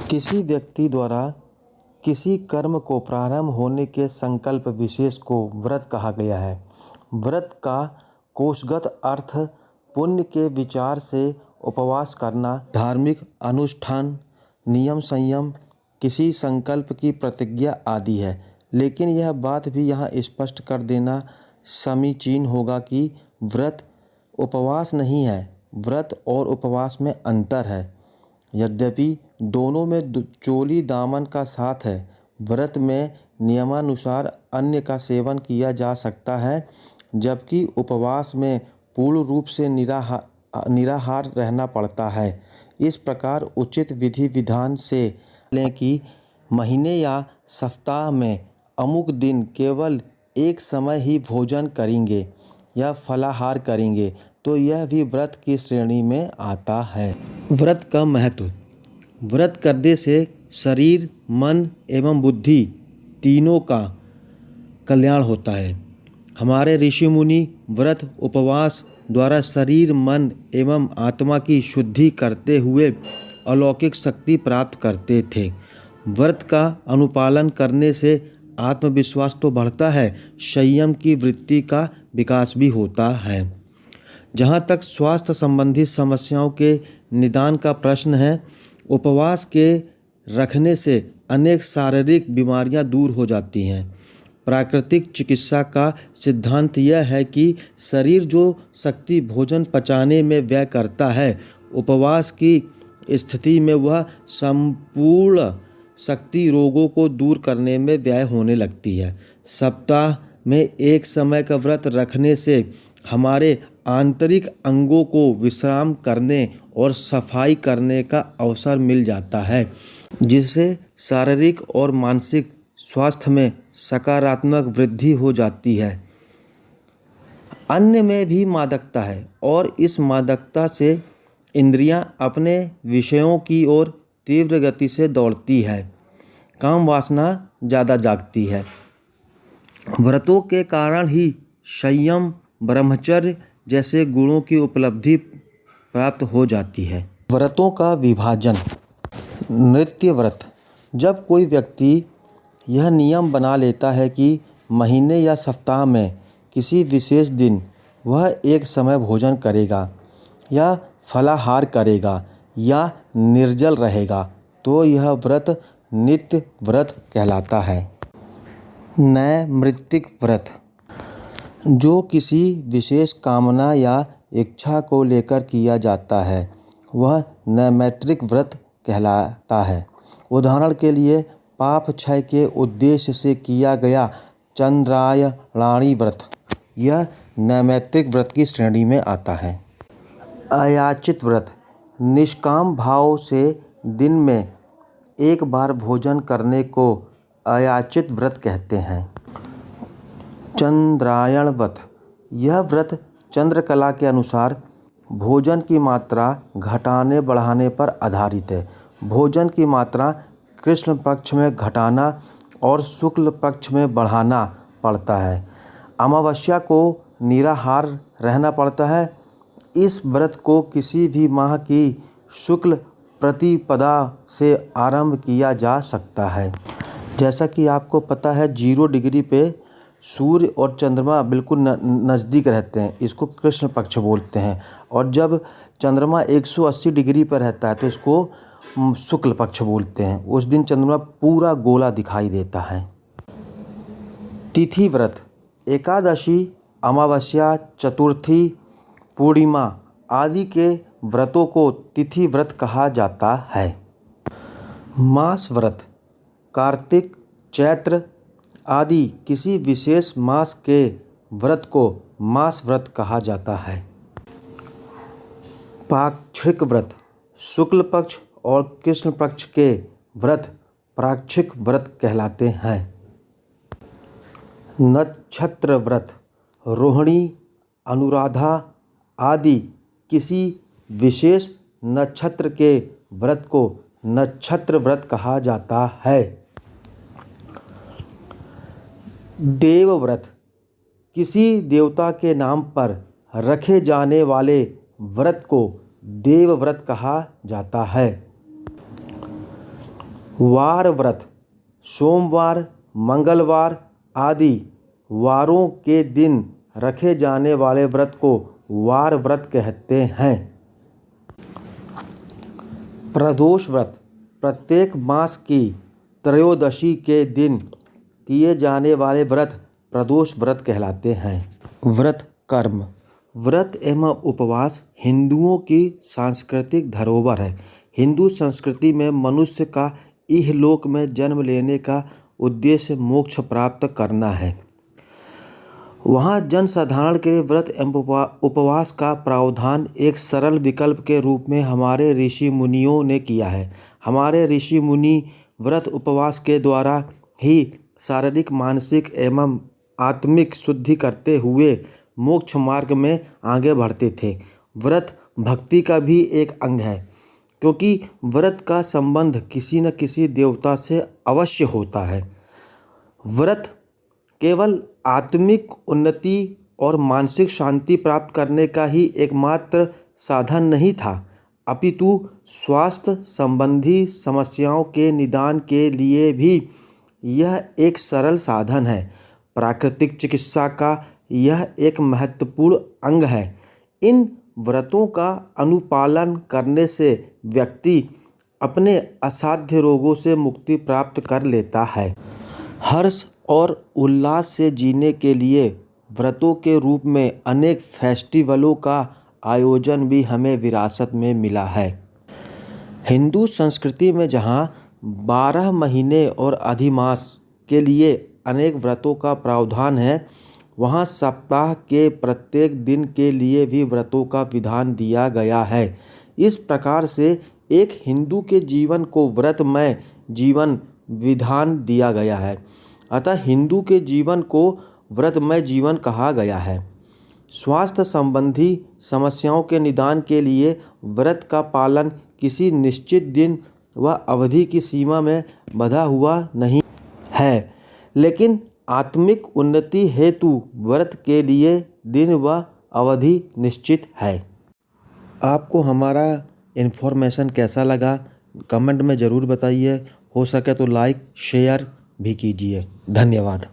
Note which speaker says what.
Speaker 1: किसी व्यक्ति द्वारा किसी कर्म को प्रारंभ होने के संकल्प विशेष को व्रत कहा गया है। व्रत का कोशगत अर्थ पुण्य के विचार से उपवास करना, धार्मिक अनुष्ठान, नियम संयम, किसी संकल्प की प्रतिज्ञा आदि है। लेकिन यह बात भी यहाँ स्पष्ट कर देना समीचीन होगा कि व्रत उपवास नहीं है। व्रत और उपवास में अंतर है। यद्यपि दोनों में चोली दामन का साथ है। व्रत में नियमानुसार अन्न का सेवन किया जा सकता है, जबकि उपवास में पूर्ण रूप से निराहार रहना पड़ता है। इस प्रकार उचित विधि विधान से लें कि महीने या सप्ताह में अमुक दिन केवल एक समय ही भोजन करेंगे या फलाहार करेंगे, तो यह भी व्रत की श्रेणी में आता है। व्रत का महत्व। व्रत करने से शरीर, मन एवं बुद्धि तीनों का कल्याण होता है। हमारे ऋषि मुनि व्रत उपवास द्वारा शरीर, मन एवं आत्मा की शुद्धि करते हुए अलौकिक शक्ति प्राप्त करते थे। व्रत का अनुपालन करने से आत्मविश्वास तो बढ़ता है, संयम की वृत्ति का विकास भी होता है। जहाँ तक स्वास्थ्य संबंधी समस्याओं के निदान का प्रश्न है, उपवास के रखने से अनेक शारीरिक बीमारियां दूर हो जाती हैं। प्राकृतिक चिकित्सा का सिद्धांत यह है कि शरीर जो शक्ति भोजन पचाने में व्यय करता है, उपवास की स्थिति में वह संपूर्ण शक्ति रोगों को दूर करने में व्यय होने लगती है। सप्ताह में एक समय का व्रत रखने से हमारे आंतरिक अंगों को विश्राम करने और सफाई करने का अवसर मिल जाता है, जिससे शारीरिक और मानसिक स्वास्थ्य में सकारात्मक वृद्धि हो जाती है। अन्न में भी मादकता है और इस मादकता से इंद्रियां अपने विषयों की ओर तीव्र गति से दौड़ती है। काम वासना ज़्यादा जागती है। व्रतों के कारण ही संयम, ब्रह्मचर्य जैसे गुणों की उपलब्धि प्राप्त हो जाती है। व्रतों का विभाजन। नित्य व्रत। जब कोई व्यक्ति यह नियम बना लेता है कि महीने या सप्ताह में किसी विशेष दिन वह एक समय भोजन करेगा या फलाहार करेगा या निर्जल रहेगा, तो यह व्रत नित्य व्रत कहलाता है। नैमित्तिक व्रत। जो किसी विशेष कामना या इच्छा को लेकर किया जाता है, वह नैमित्तिक व्रत कहलाता है। उदाहरण के लिए पाप क्षय के उद्देश्य से किया गया चंद्रायणाणी व्रत, यह नैमित्तिक व्रत की श्रेणी में आता है। अयाचित व्रत। निष्काम भाव से दिन में एक बार भोजन करने को अयाचित व्रत कहते हैं। चंद्रायण व्रत। यह व्रत चंद्रकला के अनुसार भोजन की मात्रा घटाने बढ़ाने पर आधारित है। भोजन की मात्रा कृष्ण पक्ष में घटाना और शुक्ल पक्ष में बढ़ाना पड़ता है। अमावस्या को निराहार रहना पड़ता है। इस व्रत को किसी भी माह की शुक्ल प्रतिपदा से आरंभ किया जा सकता है। जैसा कि आपको पता है, 0 डिग्री पे सूर्य और चंद्रमा बिल्कुल नज़दीक रहते हैं, इसको कृष्ण पक्ष बोलते हैं। और जब चंद्रमा 180 डिग्री पर रहता है तो इसको शुक्ल पक्ष बोलते हैं। उस दिन चंद्रमा पूरा गोला दिखाई देता है। तिथि व्रत। एकादशी, अमावस्या, चतुर्थी, पूर्णिमा आदि के व्रतों को तिथि व्रत कहा जाता है। मास व्रत। कार्तिक, चैत्र आदि किसी विशेष मास के व्रत को मास व्रत कहा जाता है। पाक्षिक व्रत। शुक्ल पक्ष और कृष्ण पक्ष के व्रत पाक्षिक व्रत कहलाते हैं। नक्षत्र व्रत। रोहिणी, अनुराधा आदि किसी विशेष नक्षत्र के व्रत को नक्षत्र व्रत कहा जाता है। देव व्रत। किसी देवता के नाम पर रखे जाने वाले व्रत को देव व्रत कहा जाता है। वार व्रत सोमवार, मंगलवार आदि वारों के दिन रखे जाने वाले व्रत को वार व्रत कहते हैं। प्रदोष व्रत प्रत्येक मास की त्रयोदशी के दिन किए जाने वाले व्रत प्रदोष व्रत कहलाते हैं। व्रत कर्म व्रत एवं उपवास हिंदुओं की सांस्कृतिक धरोहर है। हिंदू संस्कृति में मनुष्य का इहलोक में जन्म लेने का उद्देश्य मोक्ष प्राप्त करना है। वहाँ जनसाधारण के लिए व्रत एवं उपवास का प्रावधान एक सरल विकल्प के रूप में हमारे ऋषि मुनियों ने किया है। हमारे ऋषि मुनि व्रत उपवास के द्वारा ही शारीरिक, मानसिक एवं आत्मिक शुद्धि करते हुए मोक्ष मार्ग में आगे बढ़ते थे। व्रत भक्ति का भी एक अंग है, क्योंकि व्रत का संबंध किसी न किसी देवता से अवश्य होता है। व्रत केवल आत्मिक उन्नति और मानसिक शांति प्राप्त करने का ही एकमात्र साधन नहीं था, अपितु स्वास्थ्य संबंधी समस्याओं के निदान के लिए भी यह एक सरल साधन है। प्राकृतिक चिकित्सा का यह एक महत्वपूर्ण अंग है। इन व्रतों का अनुपालन करने से व्यक्ति अपने असाध्य रोगों से मुक्ति प्राप्त कर लेता है। हर्ष और उल्लास से जीने के लिए व्रतों के रूप में अनेक फेस्टिवलों का आयोजन भी हमें विरासत में मिला है। हिंदू संस्कृति में जहाँ 12 महीने और अधिमास के लिए अनेक व्रतों का प्रावधान है, वहाँ सप्ताह के प्रत्येक दिन के लिए भी व्रतों का विधान दिया गया है। इस प्रकार से एक हिंदू के जीवन को व्रतमय जीवन विधान दिया गया है। अतः हिंदू के जीवन को व्रतमय जीवन कहा गया है। स्वास्थ्य संबंधी समस्याओं के निदान के लिए व्रत का पालन किसी निश्चित दिन व अवधि की सीमा में बंधा हुआ नहीं है, लेकिन आत्मिक उन्नति हेतु व्रत के लिए दिन व अवधि निश्चित है। आपको हमारा इन्फॉर्मेशन कैसा लगा कमेंट में ज़रूर बताइए। हो सके तो लाइक शेयर भी कीजिए। धन्यवाद।